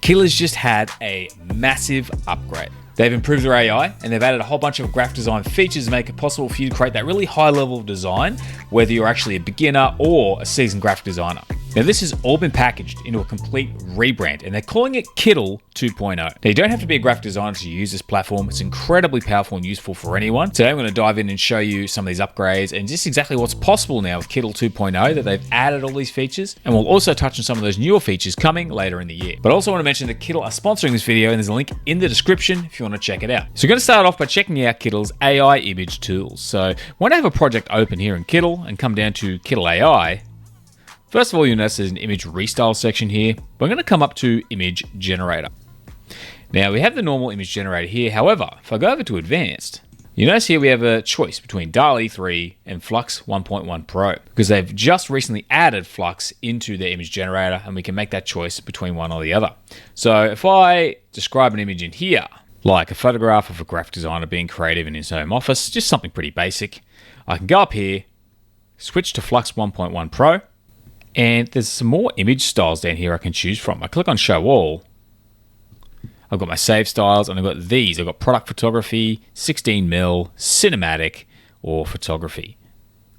Kittl has just had a massive upgrade. They've improved their AI and they've added a whole bunch of graphic design features to make it possible for you to create that really high level of design, whether you're actually a beginner or a seasoned graphic designer. Now this has all been packaged into a complete rebrand and they're calling it Kittl 2.0. Now you don't have to be a graphic designer to use this platform. It's incredibly powerful and useful for anyone. Today I'm going to dive in and show you some of these upgrades and just exactly what's possible now with Kittl 2.0, that they've added all these features, and we'll also touch on some of those newer features coming later in the year. But I also want to mention that Kittl are sponsoring this video and there's a link in the description if you want to check it out. So we're going to start off by checking out Kittl's AI image tools. So when I have a project open here in Kittl and come down to Kittl AI, first of all, you'll notice there's an image restyle section here. We're going to come up to image generator. Now we have the normal image generator here. However, if I go over to advanced, you notice here we have a choice between DALL-E 3 and Flux 1.1 Pro, because they've just recently added Flux into their image generator and we can make that choice between one or the other. So if I describe an image in here, like a photograph of a graphic designer being creative in his home office, just something pretty basic, I can go up here, switch to Flux 1.1 Pro, and there's some more image styles down here I can choose from. I click on Show All. I've got my save styles, and I've got these. I've got product photography, 16mm, cinematic, or photography.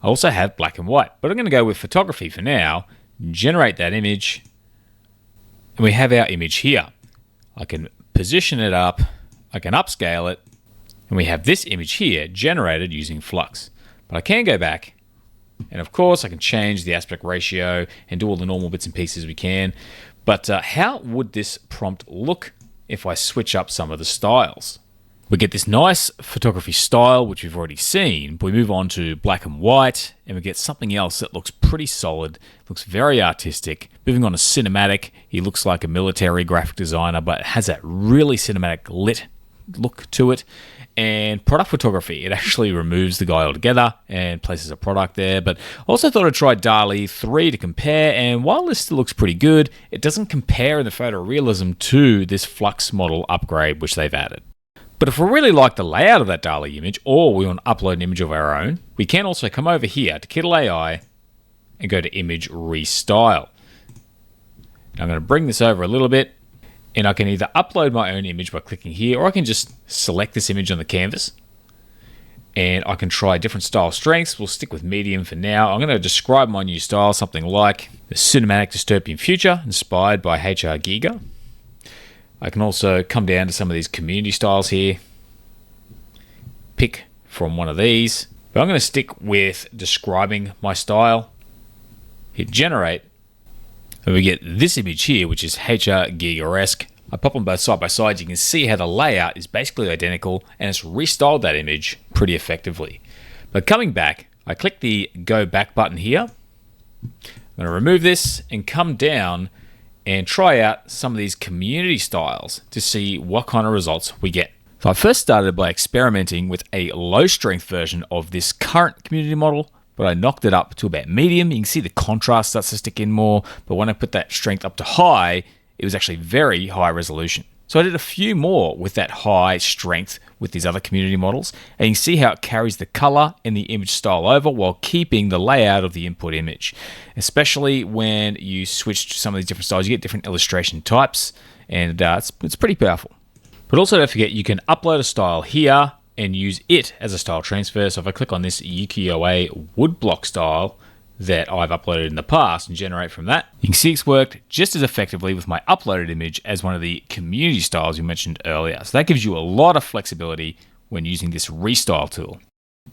I also have black and white, but I'm going to go with photography for now. Generate that image, and we have our image here. I can position it up, I can upscale it, and we have this image here generated using Flux. But I can go back, and of course I can change the aspect ratio and do all the normal bits and pieces we can. But how would this prompt look if I switch up some of the styles? We get this nice photography style, which we've already seen, but we move on to black and white, and we get something else that looks pretty solid, looks very artistic. Moving on to cinematic, he looks like a military graphic designer, but has that really cinematic lit look to it. And product photography, it actually removes the guy altogether and places a product there. But I also thought I'd try DALL-E 3 to compare, and while this still looks pretty good, it doesn't compare in the photorealism to this Flux model upgrade which they've added. But if we really like the layout of that DALL-E image, or we want to upload an image of our own, we can also come over here to Kittl AI and go to image restyle. Now I'm going to bring this over a little bit, and I can either upload my own image by clicking here, or I can just select this image on the canvas and I can try different style strengths. We'll stick with medium for now. I'm going to describe my new style, something like the cinematic dystopian future inspired by H.R. Giger. I can also come down to some of these community styles here, pick from one of these, but I'm going to stick with describing my style, hit generate, and we get this image here, which is H.R. Giger-esque. I pop them both side by side. You can see how the layout is basically identical, and it's restyled that image pretty effectively. But coming back, I click the Go Back button here. I'm going to remove this and come down and try out some of these community styles to see what kind of results we get. So I first started by experimenting with a low strength version of this current community model, but I knocked it up to about medium. You can see the contrast starts to stick in more, but when I put that strength up to high, it was actually very high resolution. So I did a few more with that high strength with these other community models, and you can see how it carries the color and the image style over while keeping the layout of the input image. Especially when you switch to some of these different styles, you get different illustration types, and it's pretty powerful. But also don't forget, you can upload a style here and use it as a style transfer. So if I click on this ukiyo-e woodblock style that I've uploaded in the past and generate from that, you can see it's worked just as effectively with my uploaded image as one of the community styles you mentioned earlier. So that gives you a lot of flexibility when using this restyle tool.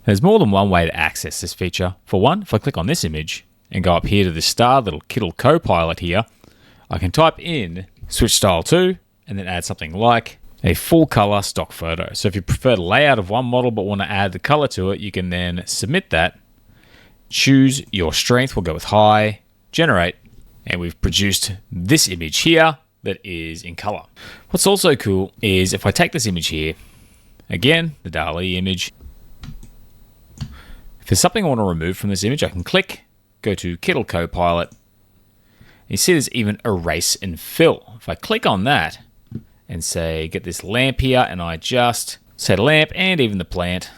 There's more than one way to access this feature. For one, if I click on this image and go up here to this star little Kittl Copilot here, I can type in switch style to and then add something like a full color stock photo. So if you prefer the layout of one model but want to add the color to it, you can then submit that, choose your strength, we'll go with high, generate, and we've produced this image here that is in color. What's also cool is if I take this image here, again, the DALL-E image, if there's something I want to remove from this image, I can click, go to Kittl Copilot, and you see there's even erase and fill. If I click on that and say, get this lamp here, and I just set a lamp and even the plant,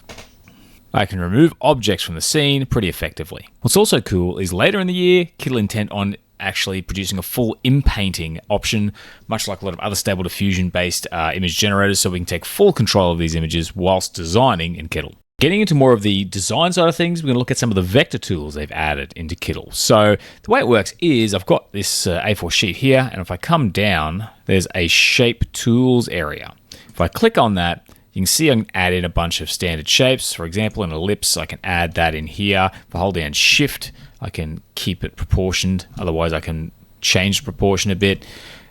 I can remove objects from the scene pretty effectively. What's also cool is later in the year, Kittl intend on actually producing a full inpainting option, much like a lot of other Stable Diffusion based image generators, so we can take full control of these images whilst designing in Kittl. Getting into more of the design side of things, we're going to look at some of the vector tools they've added into Kittl. So the way it works is I've got this A4 sheet here, and if I come down, there's a shape tools area. If I click on that, you can see I can add in a bunch of standard shapes. For example, an ellipse, I can add that in here. If I hold down Shift, I can keep it proportioned. Otherwise, I can change the proportion a bit.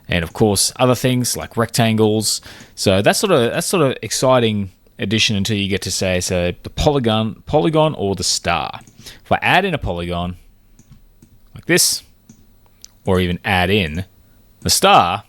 And of course, other things like rectangles. So that's sort of exciting addition until you get to say, so the polygon or the star. If I add in a polygon like this, or even add in the star,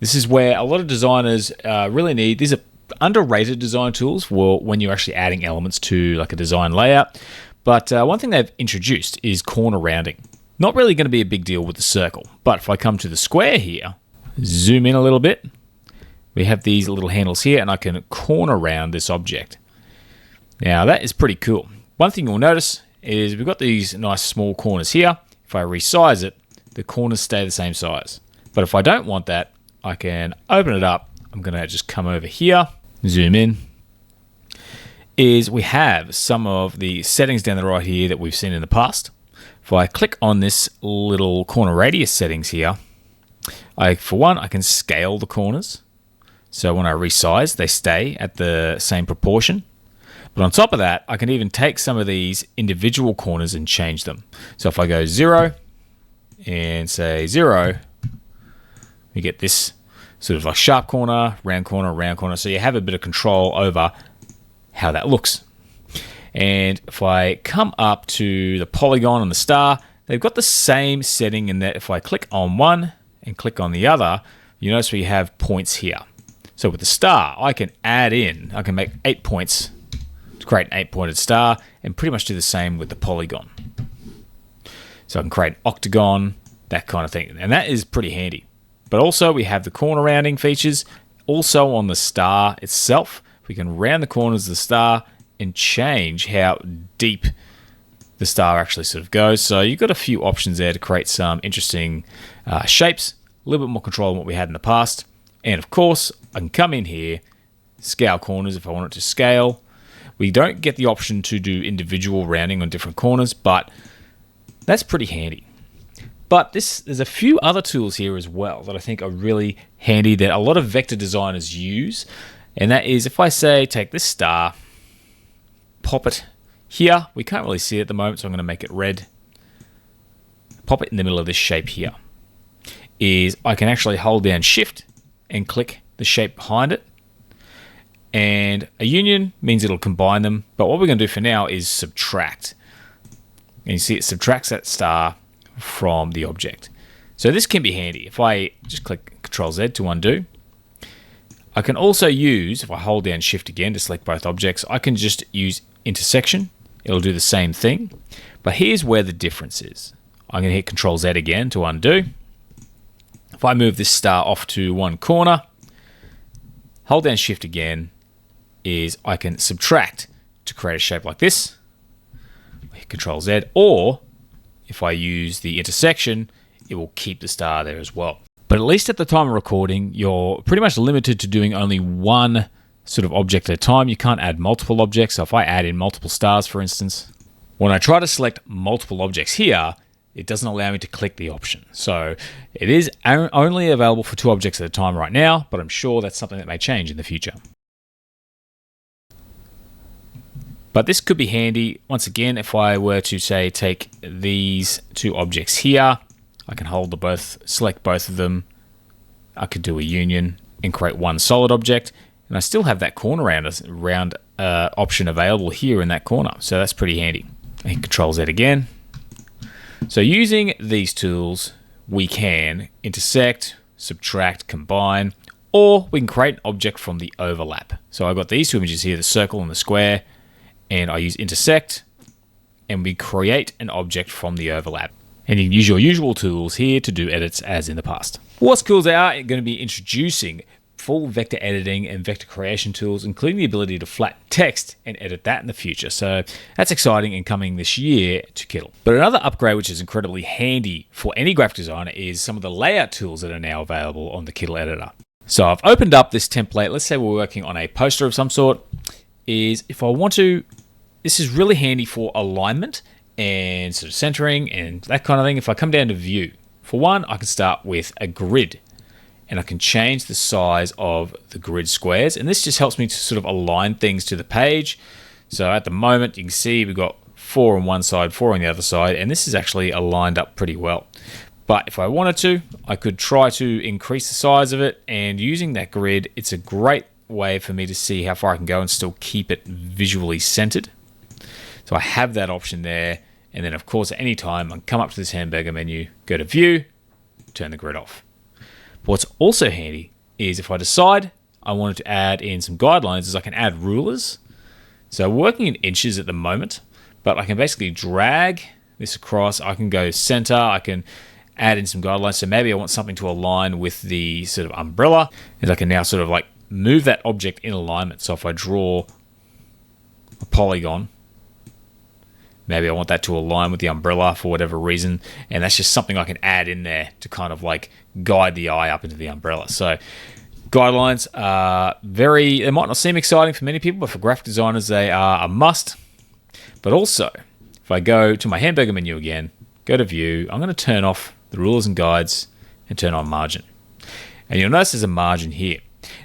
this is where a lot of designers really need. These are underrated design tools for when you're actually adding elements to like a design layout. But one thing they've introduced is corner rounding. Not really going to be a big deal with the circle, but if I come to the square here, zoom in a little bit, we have these little handles here, and I can corner round this object. Now that is pretty cool. One thing you'll notice is we've got these nice small corners here. If I resize it, the corners stay the same size. But if I don't want that, I can open it up. I'm going to just come over here, zoom in. We have some of the settings down the right here that we've seen in the past. If I click on this little corner radius settings here, for one, I can scale the corners. So when I resize, they stay at the same proportion. But on top of that, I can even take some of these individual corners and change them. So if I go 0 and say 0, we get this sort of like sharp corner, round corner, round corner. So you have a bit of control over how that looks. And if I come up to the polygon and the star, they've got the same setting in that if I click on one and click on the other, you notice we have points here. So with the star, I can make 8 points to create an 8-pointed star, and pretty much do the same with the polygon. So I can create an octagon, that kind of thing. And that is pretty handy. But also we have the corner rounding features. Also on the star itself, we can round the corners of the star and change how deep the star actually sort of goes. So you've got a few options there to create some interesting shapes, a little bit more control than what we had in the past. And of course, I can come in here, scale corners if I want it to scale. We don't get the option to do individual rounding on different corners, but that's pretty handy. But there's a few other tools here as well that I think are really handy that a lot of vector designers use. And that is, if I say, take this star, pop it here. We can't really see it at the moment, so I'm going to make it red. Pop it in the middle of this shape here. I can actually hold down Shift and click the shape behind it. And a union means it'll combine them. But what we're going to do for now is subtract. And you see it subtracts that star from the object. So this can be handy. If I just click Control Z to undo, I can also use, if I hold down Shift again to select both objects, I can just use intersection. It'll do the same thing. But here's where the difference is. I'm going to hit Control Z again to undo. If I move this star off to one corner, hold down Shift again, I can subtract to create a shape like this. Hit Control Z, or if I use the intersection, it will keep the star there as well. But at least at the time of recording, you're pretty much limited to doing only one sort of object at a time. You can't add multiple objects. So if I add in multiple stars, for instance, when I try to select multiple objects here, it doesn't allow me to click the option. So it is only available for 2 objects at a time right now, but I'm sure that's something that may change in the future. But this could be handy. Once again, if I were to say take these 2 objects here, I can select both of them. I could do a union and create one solid object, and I still have that corner round option available here in that corner. So that's pretty handy. I hit Control Z again. So using these tools, we can intersect, subtract, combine, or we can create an object from the overlap. So I've got these 2 images here, the circle and the square, and I use intersect, and we create an object from the overlap. And you can use your usual tools here to do edits as in the past. What's cool is they are going to be introducing full vector editing and vector creation tools, including the ability to flatten text and edit that in the future. So that's exciting and coming this year to Kittl. But another upgrade which is incredibly handy for any graphic designer is some of the layout tools that are now available on the Kittl editor. So I've opened up this template. Let's say we're working on a poster of some sort. If I want to, this is really handy for alignment and sort of centering and that kind of thing. If I come down to view, for one, I can start with a grid and I can change the size of the grid squares. And this just helps me to sort of align things to the page. So at the moment, you can see we've got 4 on one side, 4 on the other side, and this is actually aligned up pretty well. But if I wanted to, I could try to increase the size of it, and using that grid, it's a great way for me to see how far I can go and still keep it visually centered. So I have that option there. And then of course, at any time, I can come up to this hamburger menu, go to view, turn the grid off. But what's also handy is if I decide I wanted to add in some guidelines, is I can add rulers. So we're working in inches at the moment, but I can basically drag this across. I can go center, I can add in some guidelines. So maybe I want something to align with the sort of umbrella, and I can now sort of like move that object in alignment. So if I draw a polygon, maybe I want that to align with the umbrella for whatever reason, and that's just something I can add in there to kind of like guide the eye up into the umbrella. So guidelines are they might not seem exciting for many people, but for graphic designers, they are a must. But also, if I go to my hamburger menu again, go to view, I'm going to turn off the rulers and guides and turn on margin. And you'll notice there's a margin here.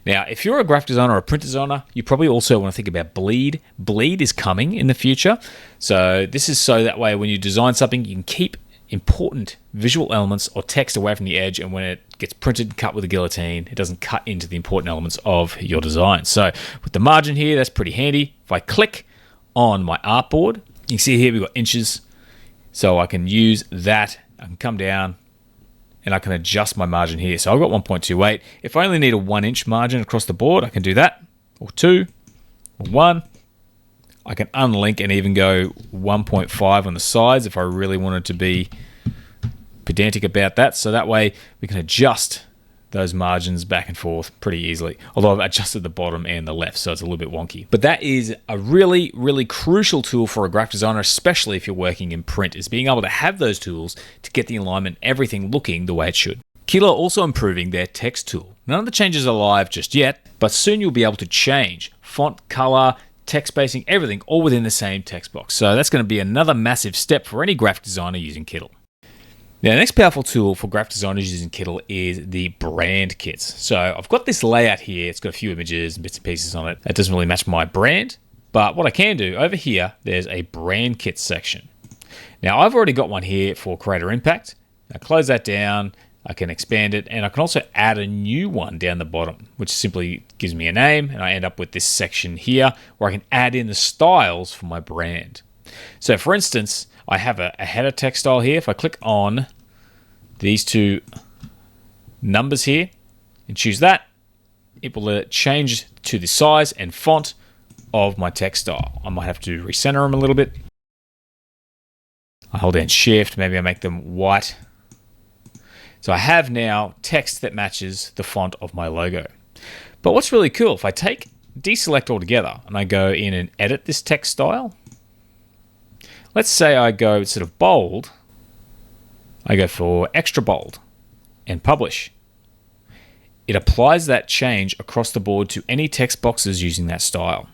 Now, if you're a graphic designer or a print designer, you probably also want to think about bleed. Bleed is coming in the future. So this is so that way when you design something, you can keep important visual elements or text away from the edge, and when it gets printed and cut with a guillotine, it doesn't cut into the important elements of your design. So with the margin here, that's pretty handy. If I click on my artboard, you can see here we've got inches. So I can use that. I can come down and I can adjust my margin here. So I've got 1.28. If I only need a 1-inch margin across the board, I can do that, or 2, or 1. I can unlink and even go 1.5 on the sides if I really wanted to be pedantic about that. So that way we can adjust those margins back and forth pretty easily. Although I've adjusted the bottom and the left, so it's a little bit wonky. But that is a really, really crucial tool for a graphic designer, especially if you're working in print, is being able to have those tools to get the alignment, everything looking the way it should. Kittl are also improving their text tool. None of the changes are live just yet, but soon you'll be able to change font color, text spacing, everything all within the same text box. So that's going to be another massive step for any graphic designer using Kittl. Now, the next powerful tool for graphic designers using Kittl is the brand kits. So I've got this layout here. It's got a few images and bits and pieces on it. That doesn't really match my brand, but what I can do over here, there's a brand kit section. Now, I've already got one here for Creator Impact. I close that down. I can expand it, and I can also add a new one down the bottom, which simply gives me a name, and I end up with this section here where I can add in the styles for my brand. So for instance, I have a header text style here. If I click on these two numbers here and choose that, it will change to the size and font of my text style. I might have to recenter them a little bit. I hold down Shift, maybe I make them white. So I have now text that matches the font of my logo. But what's really cool, if I deselect altogether and I go in and edit this text style, let's say I go sort of bold, I go for extra bold and publish. It applies that change across the board to any text boxes using that style.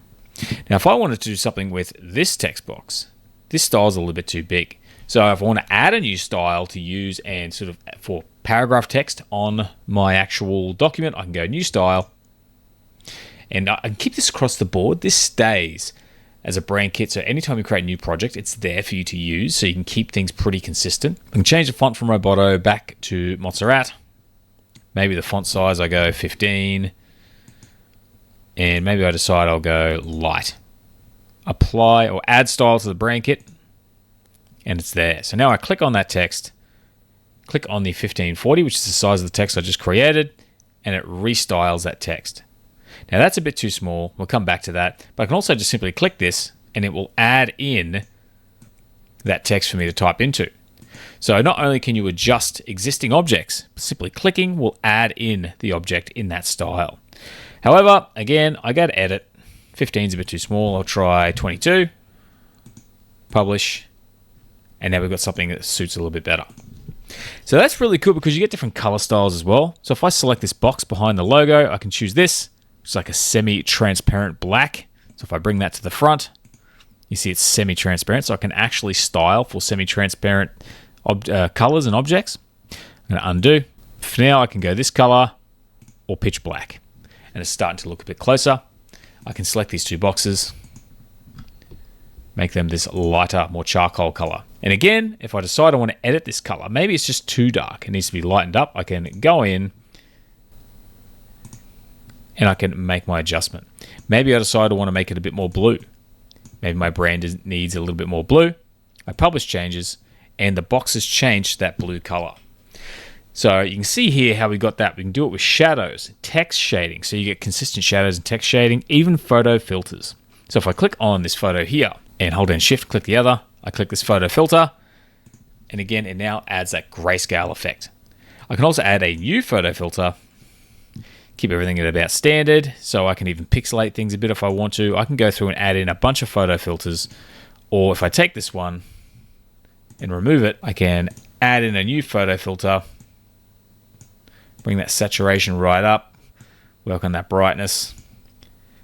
Now, if I wanted to do something with this text box, this style is a little bit too big. So if I want to add a new style to use and sort of for paragraph text on my actual document, I can go new style and I can keep this across the board. This stays as a brand kit, so anytime you create a new project, it's there for you to use, so you can keep things pretty consistent. I can change the font from Roboto back to Montserrat. Maybe the font size I go 15, and maybe I decide I'll go light. Apply or add style to the brand kit, and it's there. So now I click on that text, click on the 1540, which is the size of the text I just created, and it restyles that text. Now that's a bit too small. We'll come back to that. But I can also just simply click this and it will add in that text for me to type into. So not only can you adjust existing objects, but simply clicking will add in the object in that style. However, again, I go to edit. 15 is a bit too small. I'll try 22. Publish. And now we've got something that suits a little bit better. So that's really cool because you get different color styles as well. So if I select this box behind the logo, I can choose this. It's like a semi-transparent black. So if I bring that to the front, you see it's semi-transparent. So I can actually style for semi-transparent colors and objects. I'm going to undo. For now, I can go this color or pitch black. And it's starting to look a bit closer. I can select these two boxes, make them this lighter, more charcoal color. And again, if I decide I want to edit this color, maybe it's just too dark, it needs to be lightened up, I can go in and I can make my adjustment. Maybe I decide I want to make it a bit more blue. Maybe my brand needs a little bit more blue. I publish changes and the boxes change to that blue color. So you can see here how we got that. We can do it with shadows, text shading. So you get consistent shadows and text shading, even photo filters. So if I click on this photo here and hold down shift, click the other, I click this photo filter. And again, it now adds that grayscale effect. I can also add a new photo filter, keep everything at about standard. So I can even pixelate things a bit if I want to. I can go through and add in a bunch of photo filters. Or if I take this one and remove it, I can add in a new photo filter. Bring that saturation right up, work on that brightness.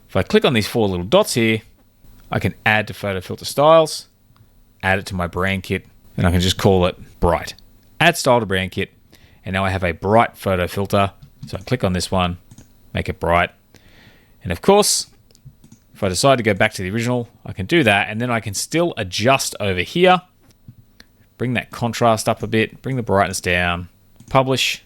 If I click on these four little dots here, I can add to photo filter styles, add it to my brand kit, and I can just call it bright. Add style to brand kit, and now I have a bright photo filter. So I click on this one, make it bright. And of course, if I decide to go back to the original, I can do that, and then I can still adjust over here, bring that contrast up a bit, bring the brightness down, publish,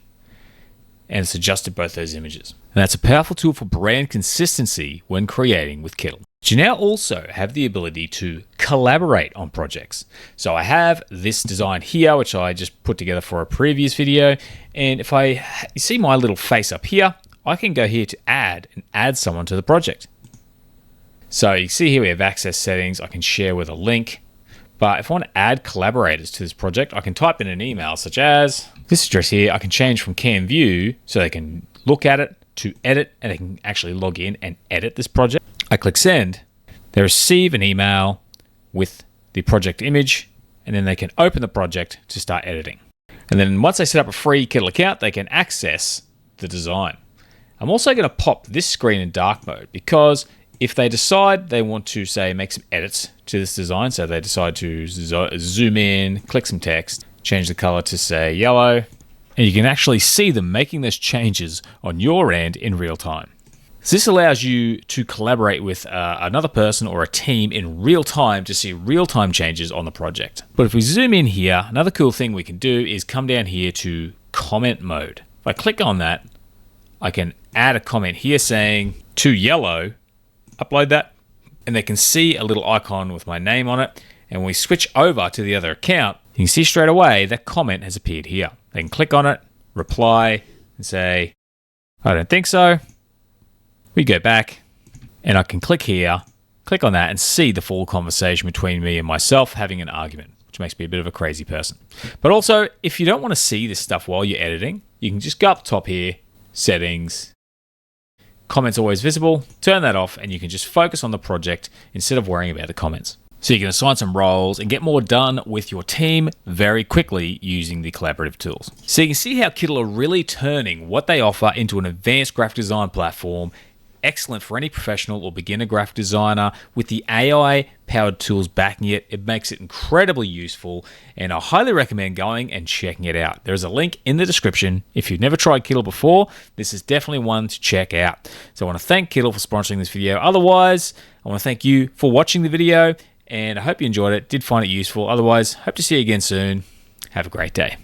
and it's adjusted both those images. And that's a powerful tool for brand consistency when creating with Kittl. But you now also have the ability to collaborate on projects. So I have this design here, which I just put together for a previous video. And if you see my little face up here, I can go here to add and add someone to the project. So you see here we have access settings. I can share with a link. But if I want to add collaborators to this project, I can type in an email such as this address here. I can change from can view so they can look at it to edit, and they can actually log in and edit this project. I click send. They receive an email with the project image, and then they can open the project to start editing. And then once they set up a free Kittl account, they can access the design. I'm also going to pop this screen in dark mode because if they decide they want to, say, make some edits to this design, so they decide to zoom in, click some text, change the color to, say, yellow, and you can actually see them making those changes on your end in real time. So this allows you to collaborate with another person or a team in real time to see real-time changes on the project. But if we zoom in here, another cool thing we can do is come down here to comment mode. If I click on that, I can add a comment here saying to yellow, upload that, and they can see a little icon with my name on it. And when we switch over to the other account, you can see straight away that comment has appeared here. They can click on it, reply, and say, I don't think so. We go back, and I can click here, click on that, and see the full conversation between me and myself having an argument, which makes me a bit of a crazy person. But also, if you don't want to see this stuff while you're editing, you can just go up the top here, settings, comments always visible, turn that off, and you can just focus on the project instead of worrying about the comments. So you can assign some roles and get more done with your team very quickly using the collaborative tools. So you can see how Kittl are really turning what they offer into an advanced graphic design platform, excellent for any professional or beginner graphic designer. With the AI-powered tools backing it, it makes it incredibly useful, and I highly recommend going and checking it out. There's a link in the description. If you've never tried Kittl before, this is definitely one to check out. So I want to thank Kittl for sponsoring this video. Otherwise, I want to thank you for watching the video, and I hope you enjoyed it, did find it useful. Otherwise, hope to see you again soon. Have a great day.